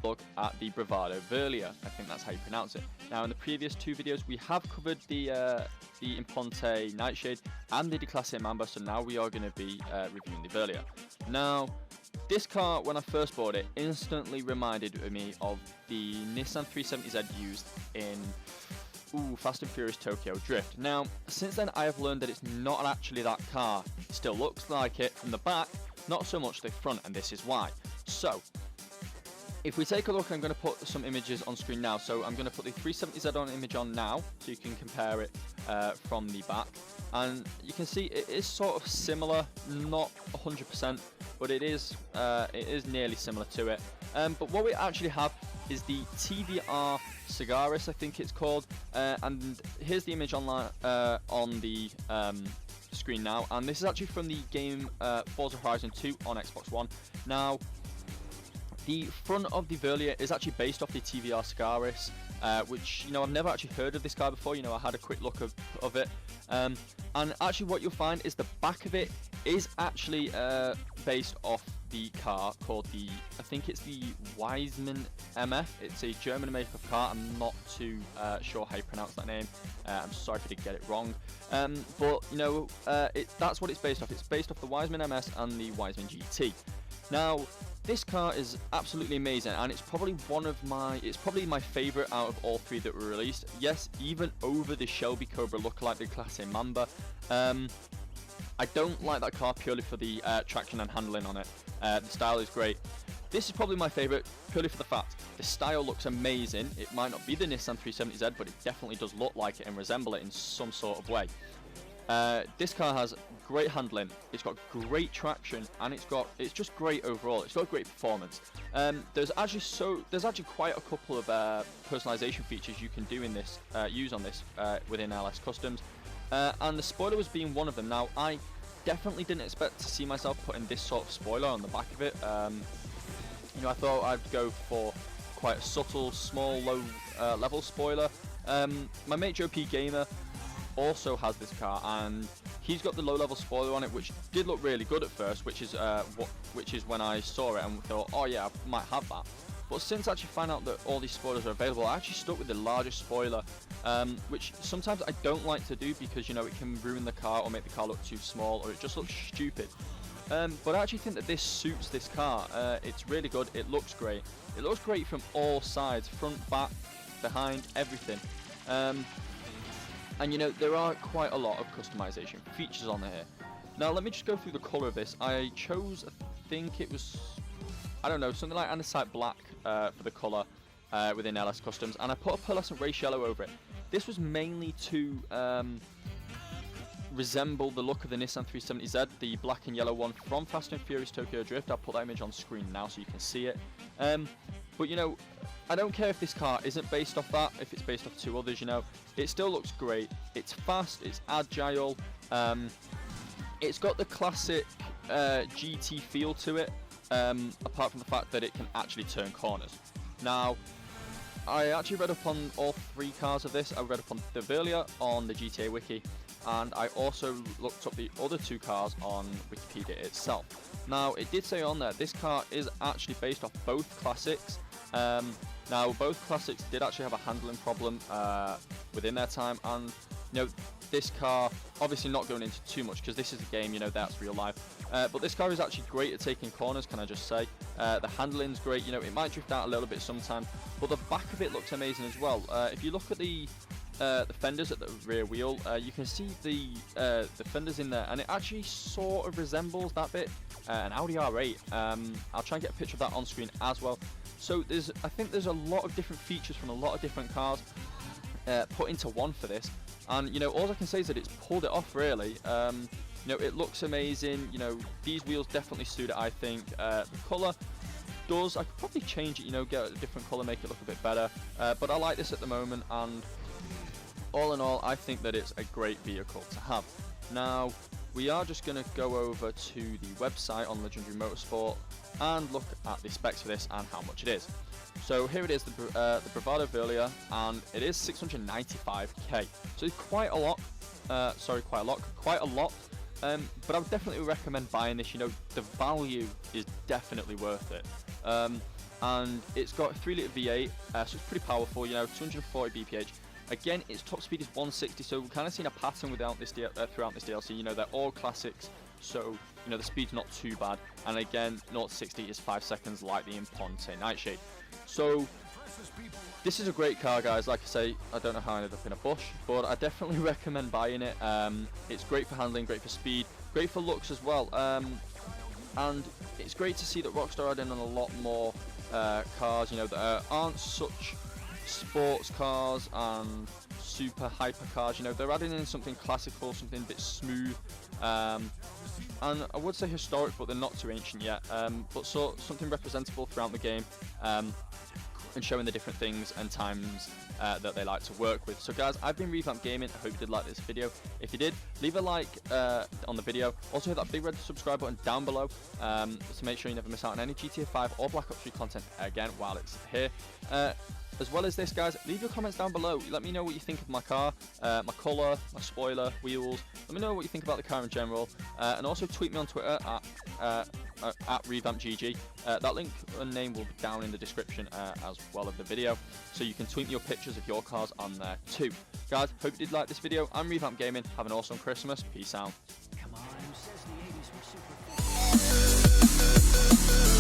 look at the Bravado Verlierer. I think that's how you pronounce it. Now, in the previous two videos, we have covered the Imponte Nightshade and the Declasse Mamba, so now we are going to be reviewing the Verlierer. Now, this car, when I first bought it, instantly reminded me of the Nissan 370Z used in Fast and Furious Tokyo Drift. Now, since then I have learned that it's not actually that car. It still looks like it from the back, not so much the front, and this is why. So, if we take a look, I'm going to put some images on screen now. So I'm going to put the 370Z on image on now, so you can compare it from the back. And you can see it is sort of similar, not 100%, but it is nearly similar to it. But what we actually have is the TVR Cigaris, I think it's called, and here's the image online on the screen now, and this is actually from the game Forza Horizon 2 on Xbox One. Now, the front of the Verlierer is actually based off the TVR Cigaris, which, I've never actually heard of this car before. I had a quick look of it, and actually what you'll find is the back of it is actually based off the car called I think it's the Wiseman MF. It's a German make of car. I'm not too sure how you pronounce that name. I'm sorry if I did get it wrong. But that's what it's based off. It's based off the Wiseman MS and the Wiseman GT. Now, this car is absolutely amazing, and it's probably my favorite out of all three that were released. Yes, even over the Shelby Cobra lookalike, the Declasse Mamba. I don't like that car purely for the traction and handling on it. The style is great. This is probably my favorite purely for the fact the style looks amazing. It might not be the Nissan 370Z, but it definitely does look like it and resemble it in some sort of way. This car has great handling, it's got great traction, and it's just great overall. It's got great performance. There's actually quite a couple of personalization features you can do in this, use on this within LS Customs, and the spoiler was being one of them. Now, I definitely didn't expect to see myself putting this sort of spoiler on the back of it. I thought I'd go for quite a subtle, small, low level spoiler. My mate Joe P Gamer also has this car, and he's got the low-level spoiler on it, which did look really good at first, which is when I saw it and thought, oh yeah, I might have that. But since I actually found out that all these spoilers are available, I actually stuck with the largest spoiler, which sometimes I don't like to do because it can ruin the car or make the car look too small, or it just looks stupid. But I actually think that this suits this car. It's really good. It looks great. It looks great from all sides, front, back, behind, everything. And there are quite a lot of customization features on here. Now let me just go through the colour of this. I chose, I think it was, I don't know, something like andesite black for the colour within LS Customs, and I put a pearlescent race yellow over it. This was mainly to resemble the look of the Nissan 370Z, the black and yellow one from Fast and Furious Tokyo Drift. I'll put that image on screen now so you can see it. But I don't care if this car isn't based off that, if it's based off two others, it still looks great. It's fast, it's agile, it's got the classic GT feel to it, apart from the fact that it can actually turn corners. Now, I actually read up on all three cars of this. I read up on the Verlierer on the GTA Wiki, and I also looked up the other two cars on Wikipedia itself. Now, it did say on there, this car is actually based off both classics. Now, both classics did actually have a handling problem within their time, and this car, obviously not going into too much because this is a game, that's real life, but this car is actually great at taking corners, can I just say. The handling's great, it might drift out a little bit sometimes, but the back of it looks amazing as well. If you look at the fenders at the rear wheel, you can see the fenders in there, and it actually sort of resembles that bit an Audi R8. I'll try and get a picture of that on screen as well. So I think there's a lot of different features from a lot of different cars put into one for this, and all I can say is that it's pulled it off really. It looks amazing. These wheels definitely suit it. I think the colour does. I could probably change it. Get a different colour, make it look a bit better. But I like this at the moment, and all in all, I think that it's a great vehicle to have. Now, we are just going to go over to the website on Legendary Motorsport and look at the specs for this and how much it is. So here it is, the Bravado Verlierer, and it is 695k. So it's quite a lot. Quite a lot. But I would definitely recommend buying this. The value is definitely worth it. And it's got 3-litre V8, so it's pretty powerful, you know, 240 bph. Again, its top speed is 160, so we've kind of seen a pattern throughout this DLC. You know, they're all classics, so you know the speed's not too bad. And again, 0 to 60 is 5 seconds, like the Imponte Nightshade. So this is a great car, guys. Like I say, I don't know how I ended up in a bush, but I definitely recommend buying it. It's great for handling, great for speed, great for looks as well. And it's great to see that Rockstar added in a lot more cars, you know, that aren't such sports cars and super hyper cars. You know, they're adding in something classical, something a bit smooth, and I would say historic, but they're not too ancient yet, but something representable throughout the game, and showing the different things and times that they like to work with. So guys, I've been Revamp Gaming. I hope you did like this video. If you did, leave a like on the video. Also hit that big red subscribe button down below to make sure you never miss out on any GTA 5 or Black Ops 3 content again while it's here. As well as this, guys, leave your comments down below. Let me know what you think of my car, my colour, my spoiler, wheels. Let me know what you think about the car in general. And also tweet me on Twitter at RevampGG. That link and name will be down in the description as well of the video. So you can tweet me your pictures of your cars on there too. Guys, hope you did like this video. I'm Revamp Gaming. Have an awesome Christmas. Peace out. Come on, who says the 80s were super